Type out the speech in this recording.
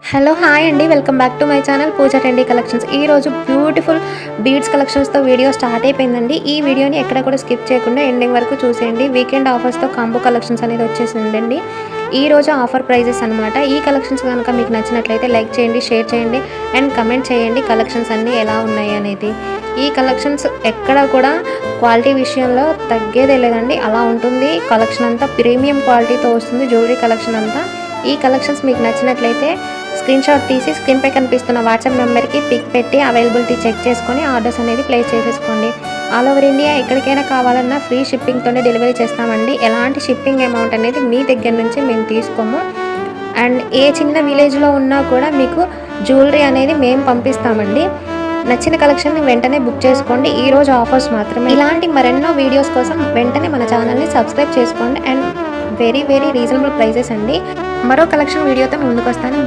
Hello hi అండి, welcome back to my channel Pooja trendy collections. ఈరోజు beautiful beads కలెక్షన్స్తో video start అయిపోయిందండి. ఈ వీడియోని ఎక్కడ కూడా స్కిప్ చేయకుండా ఎండింగ్ వరకు చూసేయండి. వీకెండ్ ఆఫర్స్తో కాంబో కలెక్షన్స్ అనేది వచ్చేసిందండి. ఈ రోజు ఆఫర్ ప్రైజెస్ అనమాట. ఈ కలెక్షన్స్ కనుక మీకు నచ్చినట్లయితే లైక్ చేయండి, షేర్ చేయండి అండ్ కమెంట్ చేయండి కలెక్షన్స్ అన్నీ ఎలా ఉన్నాయి అనేది. ఈ కలెక్షన్స్ ఎక్కడ కూడా క్వాలిటీ విషయంలో తగ్గేదే లేదండి, అలా ఉంటుంది. కలెక్షన్ అంతా ప్రీమియం క్వాలిటీతో వస్తుంది, జ్యువెలరీ కలెక్షన్ అంతా. ఈ కలెక్షన్స్ మీకు నచ్చినట్లయితే స్క్రీన్ షాట్ తీసి స్క్రీన్పై కనిపిస్తున్న వాట్సాప్ నెంబర్కి పిక్ పెట్టి అవైలబిలిటీ చెక్ చేసుకొని ఆర్డర్స్ అనేది ప్లేస్ చేసేసుకోండి. ఆల్ ఓవర్ ఇండియా ఎక్కడికైనా కావాలన్నా ఫ్రీ షిప్పింగ్తోనే డెలివరీ చేస్తామండి. ఎలాంటి షిప్పింగ్ అమౌంట్ అనేది మీ దగ్గర నుంచి మేము తీసుకోము. అండ్ ఏ చిన్న విలేజ్లో ఉన్నా కూడా మీకు జ్యువెలరీ అనేది మేము పంపిస్తామండి. నచ్చిన కలెక్షన్ని వెంటనే బుక్ చేసుకోండి. ఈరోజు ఆఫర్స్ మాత్రమే. ఇలాంటి మరెన్నో వీడియోస్ కోసం వెంటనే మన ఛానల్ని సబ్స్క్రైబ్ చేసుకోండి. అండ్ వెరీ రీజనబుల్ ప్రైజెస్ అండి. మరో కలెక్షన్ వీడియోతో ముందుకు వస్తాను.